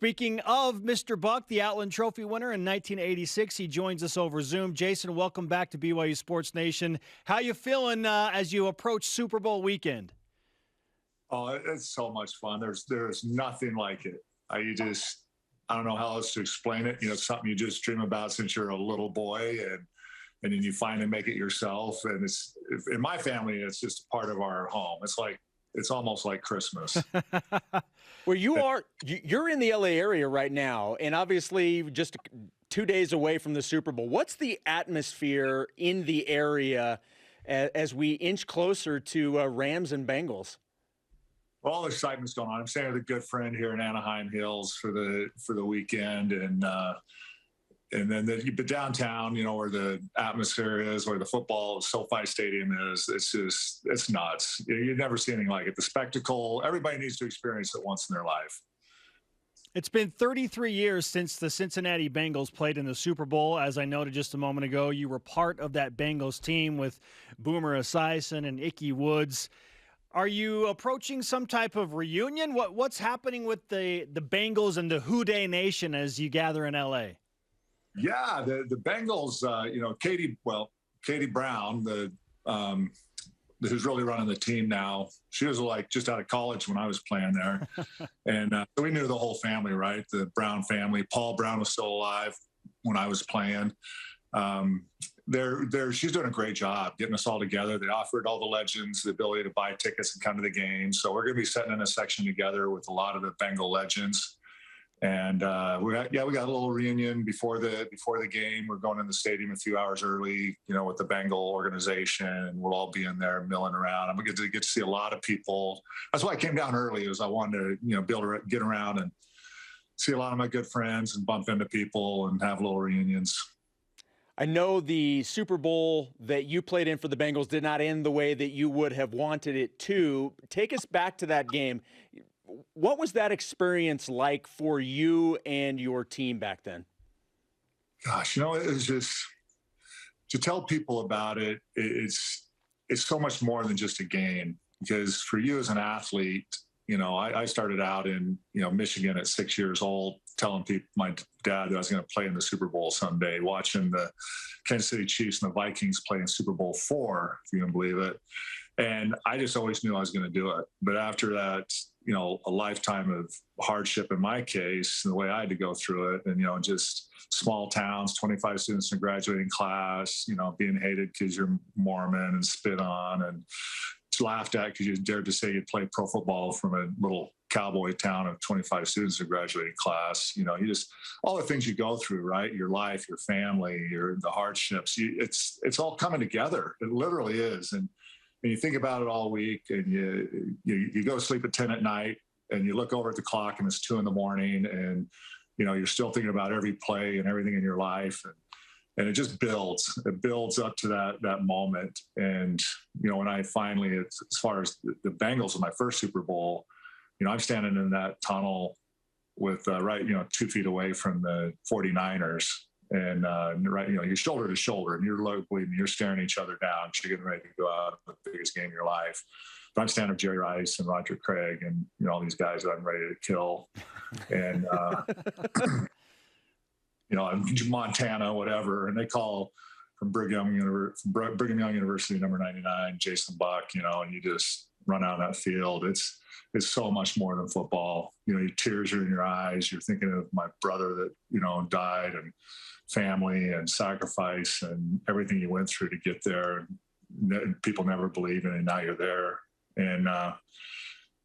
Speaking of Mr. Buck, the Outland Trophy winner in 1986, he joins us over Zoom. Jason, welcome back to BYU Sports Nation. How you feeling as you approach Super Bowl weekend? Oh, it's so much fun. There's nothing like it. I don't know how else to explain it. It's something you just dream about since you're a little boy, and then you finally make it yourself. And in my family, it's just a part of our home. It's almost like Christmas. Well, you're in the LA area right now, and obviously just 2 days away from the Super Bowl. What's the atmosphere in the area as we inch closer to Rams and Bengals? Well, all the excitement's going on. I'm staying with a good friend here in Anaheim Hills for the weekend, and then but downtown, where the atmosphere is, where the football SoFi Stadium is, it's nuts. You never see anything like it. The spectacle, everybody needs to experience it once in their life. It's been 33 years since the Cincinnati Bengals played in the Super Bowl. As I noted just a moment ago, you were part of that Bengals team with Boomer Esiason and Ickey Woods. Are you approaching some type of reunion? What's happening with the Bengals and the Who Dey Nation as you gather in L.A.? Yeah, the Bengals, Katie Brown, who's really running the team now. She was just out of college when I was playing there. And so we knew the whole family, right? The Brown family. Paul Brown was still alive when I was playing. She's doing a great job getting us all together. They offered all the legends the ability to buy tickets and come to the game. So we're going to be sitting in a section together with a lot of the Bengal legends. And we got a little reunion before the game. We're going in the stadium a few hours early, with the Bengal organization, and we'll all be in there milling around. I'm going to get to see a lot of people. That's why I came down early, is I wanted to, be able to get around and see a lot of my good friends and bump into people and have little reunions. I know the Super Bowl that you played in for the Bengals did not end the way that you would have wanted it to. Take us back to that game. What was that experience like for you and your team back then? Gosh, it was just, to tell people about it, it's so much more than just a game. Because for you as an athlete, I started out in, Michigan at 6 years old, telling people, my dad, that I was going to play in the Super Bowl someday, watching the Kansas City Chiefs and the Vikings play in Super Bowl IV, if you can believe it. And I just always knew I was going to do it. But after that, a lifetime of hardship in my case, the way I had to go through it, and, just small towns, 25 students in a graduating class, being hated because you're Mormon and spit on and laughed at because you dared to say you'd play pro football from a little cowboy town of 25 students in a graduating class. You just, all the things you go through, right? Your life, your family, the hardships, it's all coming together. It literally is. And you think about it all week, and you go to sleep at 10 at night, and you look over at the clock and it's 2 a.m, and you're still thinking about every play and everything in your life, and it just builds. It builds up to that moment. And when I finally, as far as the Bengals in my first Super Bowl, I'm standing in that tunnel with 2 feet away from the 49ers. And you're shoulder to shoulder, and you're staring each other down. You're getting ready to go out the biggest game of your life. But I'm standing with Jerry Rice and Roger Craig, and all these guys that I'm ready to kill. And Montana, whatever, and they call from Brigham Young University, number 99, Jason Buck. And you just run out of that field. It's so much more than football. Your tears are in your eyes. You're thinking of my brother that died, and family and sacrifice and everything you went through to get there. And people never believe in it, and now you're there. And I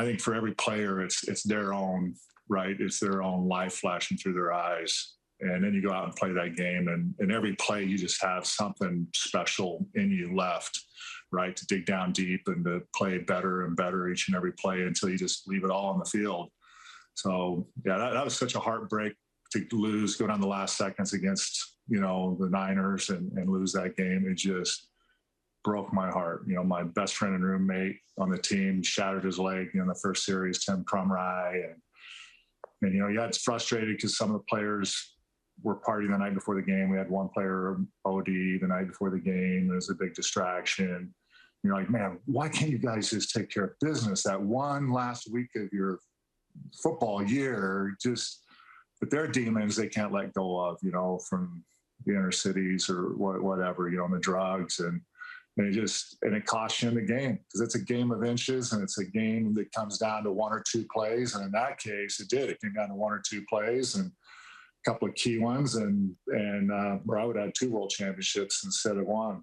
think for every player, it's their own, right? It's their own life flashing through their eyes. And then you go out and play that game, and every play you just have something special in you left, right? To dig down deep and to play better and better each and every play until you just leave it all on the field. So yeah, that was such a heartbreak to lose, go down the last seconds against, the Niners and lose that game. It just broke my heart. My best friend and roommate on the team shattered his leg in the first series, Tim Crumry. And you got frustrated because some of the players were partying the night before the game. We had one player OD the night before the game. It was a big distraction. You're like, man, why can't you guys just take care of business that one last week of your football year? Just but they're demons they can't let go of, from the inner cities or whatever, the drugs and it costs you in the game because it's a game of inches and it's a game that comes down to one or two plays. And in that case, it did. It came down to one or two plays and a couple of key ones, and where I would have 2 world championships instead of 1.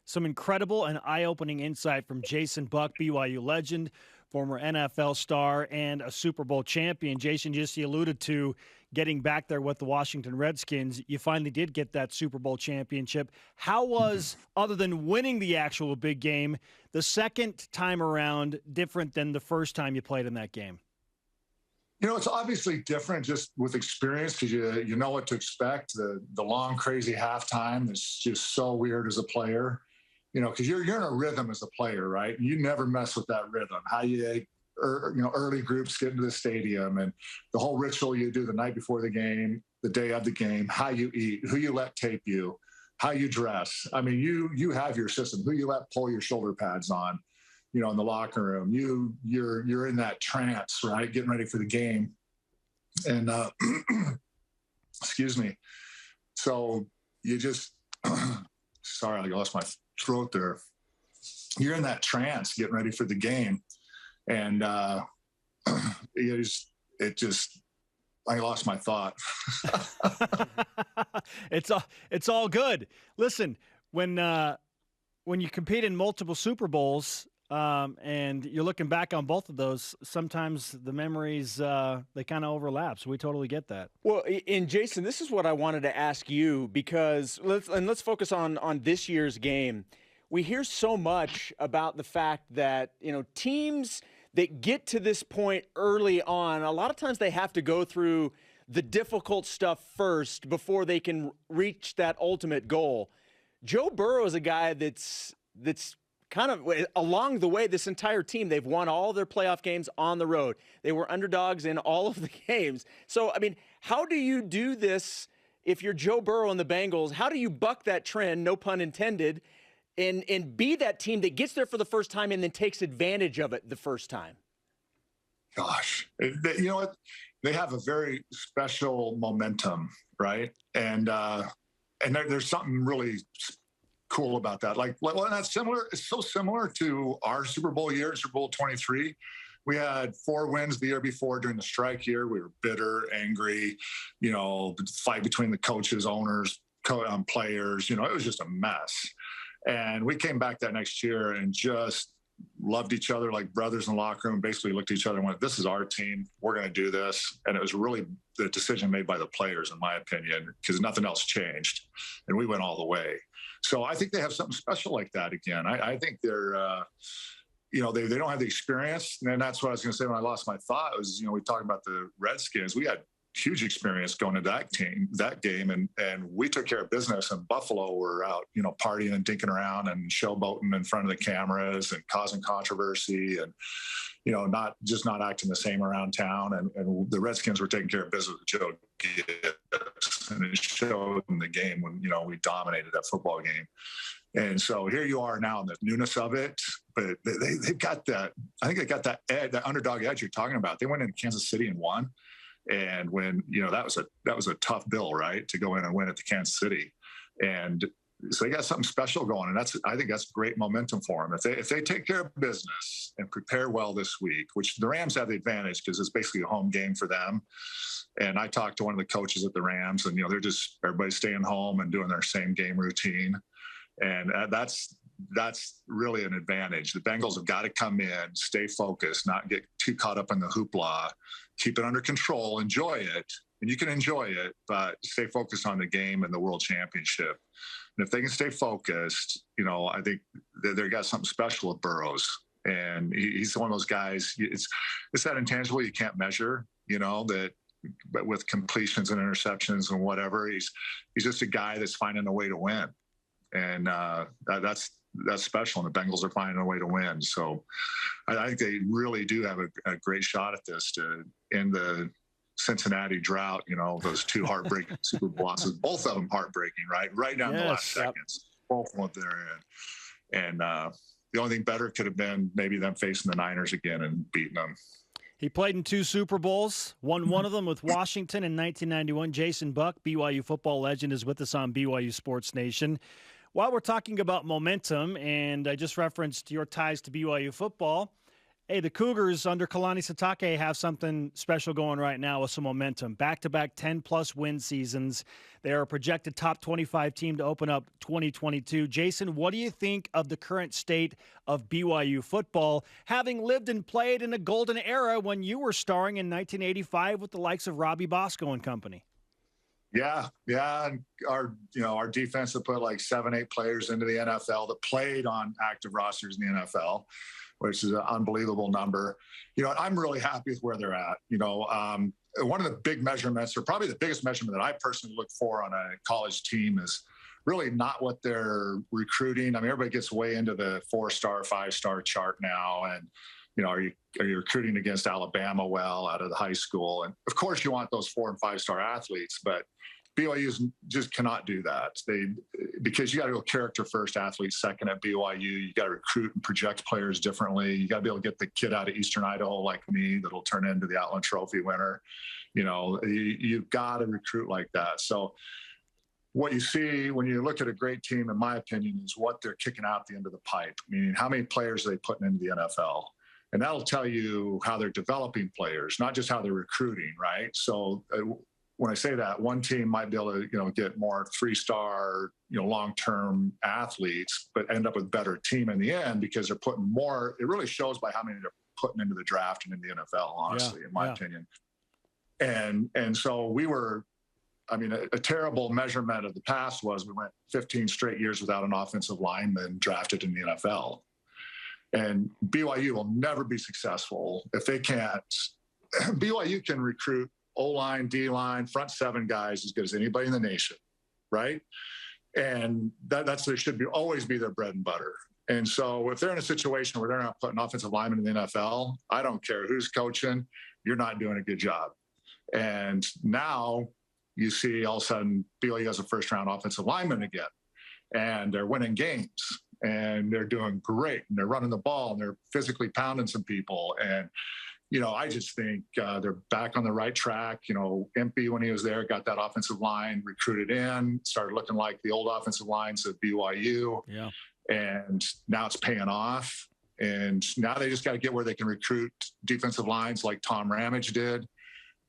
Some incredible and eye-opening insight from Jason Buck, BYU legend, former NFL star, and a Super Bowl champion. Jason, just you alluded to getting back there with the Washington Redskins. You finally did get that Super Bowl championship. How was, other than winning the actual big game, the second time around different than the first time you played in that game? It's obviously different just with experience because you know what to expect. The long, crazy halftime is just so weird as a player. Because you're in a rhythm as a player, right? You never mess with that rhythm. How you, early groups get into the stadium and the whole ritual you do the night before the game, the day of the game, how you eat, who you let tape you, how you dress. I mean, you have your system, who you let pull your shoulder pads on, in the locker room. You're in that trance, right? Getting ready for the game. And excuse me. So you just sorry, I lost my throat there. You're in that trance getting ready for the game. And I lost my thought. It's all good. Listen, when you compete in multiple Super Bowls, and you're looking back on both of those, sometimes the memories, they kind of overlap. So we totally get that. Well, and Jason, this is what I wanted to ask you, because let's focus on this year's game. We hear so much about the fact that, teams that get to this point early on, a lot of times they have to go through the difficult stuff first before they can reach that ultimate goal. Joe Burrow is a guy that's kind of along the way, this entire team, they've won all their playoff games on the road. They were underdogs in all of the games. So, I mean, how do you do this if you're Joe Burrow and the Bengals? How do you buck that trend, no pun intended, and be that team that gets there for the first time and then takes advantage of it the first time? Gosh, you know what? They have a very special momentum, right? And there's something really cool about that. That's similar. It's so similar to our Super Bowl year, Super Bowl 23. We had 4 wins the year before during the strike year. We were bitter, angry, fight between the coaches, owners, players. It was just a mess. And we came back that next year and just loved each other like brothers in the locker room, basically looked at each other and went, this is our team. We're going to do this. And it was really the decision made by the players, in my opinion, because nothing else changed. And we went all the way. So I think they have something special like that again. I think they're, they don't have the experience. And that's what I was going to say when I lost my thought was, we talked about the Redskins. We had huge experience going to that game. And we took care of business, and Buffalo were out, partying and dinking around and showboating in front of the cameras and causing controversy and, not acting the same around town. And the Redskins were taking care of business with Joe Gibbs, and it showed in the game when, we dominated that football game. And so here you are now in the newness of it, but they've got that, I think they got that underdog edge you're talking about. They went into Kansas City and won. And when, that was a tough bill, right, to go in and win at the Kansas City. And so they got something special going. And I think that's great momentum for them. If they take care of business and prepare well this week, which the Rams have the advantage because it's basically a home game for them. And I talked to one of the coaches at the Rams, and, everybody's staying home and doing their same game routine. And that's really an advantage. The Bengals have got to come in, stay focused, not get too caught up in the hoopla, keep it under control, enjoy it. And you can enjoy it, but stay focused on the game and the world championship. And if they can stay focused, I think they got something special with Burrows. And he's one of those guys, it's that intangible you can't measure, but with completions and interceptions and whatever, he's just a guy that's finding a way to win. And that's special. And the Bengals are finding a way to win. So I think they really do have a great shot at this to end the Cincinnati drought, those 2 heartbreaking Super Bowl losses, both of them heartbreaking, right down the last seconds, both of them there. And the only thing better could have been maybe them facing the Niners again and beating them. He played in 2 Super Bowls, won one of them with Washington in 1991. Jason Buck, BYU football legend, is with us on BYU Sports Nation. While we're talking about momentum, and I just referenced your ties to BYU football, hey, the Cougars under Kalani Sitake have something special going right now with some momentum. Back-to-back 10-plus win seasons. They are a projected top 25 team to open up 2022. Jason, what do you think of the current state of BYU football, having lived and played in a golden era when you were starring in 1985 with the likes of Robbie Bosco and company? Yeah. And our defense had put like 7, 8 players into the NFL that played on active rosters in the NFL, which is an unbelievable number. I'm really happy with where they're at. One of the big measurements, or probably the biggest measurement that I personally look for on a college team, is really not what they're recruiting. I mean, everybody gets way into the 4-star, 5-star chart now. And, are you recruiting against Alabama well out of the high school? And of course you want those 4- and 5-star athletes, but BYU just cannot do that. Because you got to go character first, athlete second at BYU. You got to recruit and project players differently. You got to be able to get the kid out of Eastern Idaho like me that'll turn into the Outland Trophy winner. You've got to recruit like that. So what you see when you look at a great team, in my opinion, is what they're kicking out the end of the pipe, meaning how many players are they putting into the NFL. And that'll tell you how they're developing players, not just how they're recruiting, right? So when I say that, one team might be able to, get more 3-star, long-term athletes, but end up with better team in the end because they're putting more. It really shows by how many they're putting into the draft and in the NFL, honestly, in my opinion. And so we were, a terrible measurement of the past was we went 15 straight years without an offensive lineman drafted in the NFL. And BYU will never be successful if they can't. BYU can recruit O-line, D-line, front 7 guys as good as anybody in the nation, right? And that's there should always be their bread and butter. And so if they're in a situation where they're not putting offensive linemen in the NFL, I don't care who's coaching, you're not doing a good job. And now you see all of a sudden BYU has a first-round offensive lineman again, and they're winning games. And they're doing great, and they're running the ball, and they're physically pounding some people. And, I just think they're back on the right track. Impey, when he was there, got that offensive line recruited in, started looking like the old offensive lines at BYU. Yeah. And now it's paying off. And now they just got to get where they can recruit defensive lines like Tom Ramage did,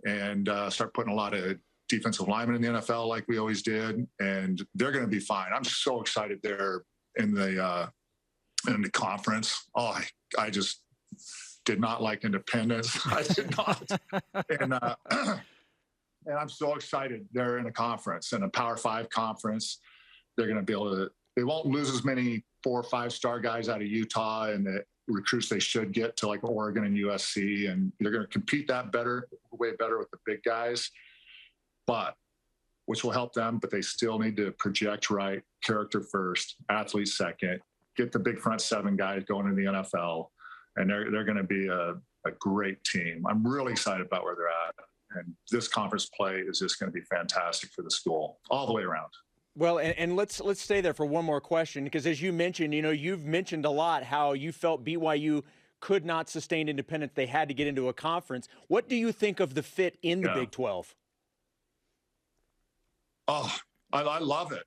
and start putting a lot of defensive linemen in the NFL like we always did. And they're going to be fine. I'm so excited they're in the conference. I just did not like independence. I did not. And I'm so excited they're in a conference, in a Power 5 conference. They're going to be able to, they won't lose as many 4 or 5-star guys out of Utah and the recruits they should get to like Oregon and USC. And they're going to compete way better with the big guys, which will help them, but they still need to project right, character first, athlete second, get the big front 7 guys going in the NFL, and they're going to be a great team. I'm really excited about where they're at, and this conference play is just going to be fantastic for the school all the way around. Well, and let's stay there for one more question, because as you mentioned, you've mentioned a lot how you felt BYU could not sustain independence. They had to get into a conference. What do you think of the fit in the Big 12? Oh, I love it.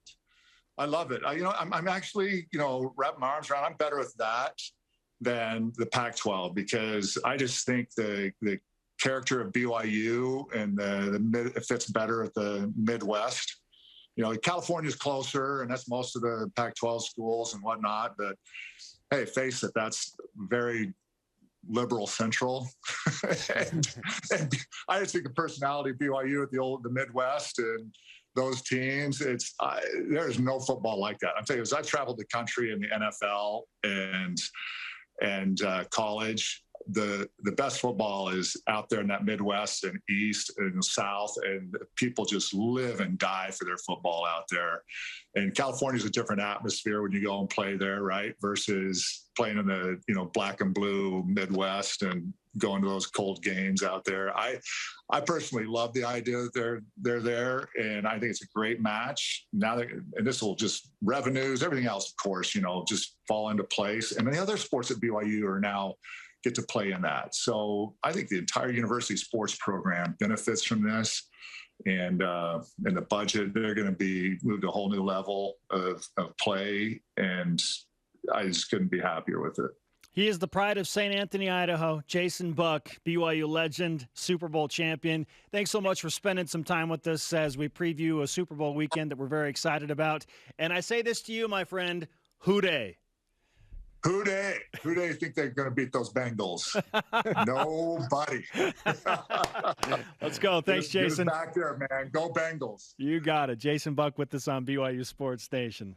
I love it. I'm actually, wrapping my arms around. I'm better with that than the Pac-12, because I just think the character of BYU and it fits better at the Midwest. California's closer, and that's most of the Pac-12 schools and whatnot. But hey, face it, that's very liberal central. and I just think the personality of BYU at the Midwest and those teams, there's no football like that. I'm telling you, as I've traveled the country in the NFL and college, the best football is out there in that Midwest and East and South, and people just live and die for their football out there. And California is a different atmosphere when you go and play there, right? Versus playing in the, black and blue Midwest and going to those cold games out there. I personally love the idea that they're there, and I think it's a great match. And this will just revenues, everything else, of course, just fall into place. And the other sports at BYU are now get to play in that. So I think the entire university sports program benefits from this. And the budget, they're going to be moved to a whole new level of play. And I just couldn't be happier with it. He is the pride of St. Anthony, Idaho. Jason Buck, BYU legend, Super Bowl champion. Thanks so much for spending some time with us as we preview a Super Bowl weekend that we're very excited about. And I say this to you, my friend, who dey? Who dey? Who dey think they're going to beat those Bengals? Nobody. Let's go. Thanks, Jason. Get back there, man. Go Bengals. You got it. Jason Buck with us on BYU Sports Station.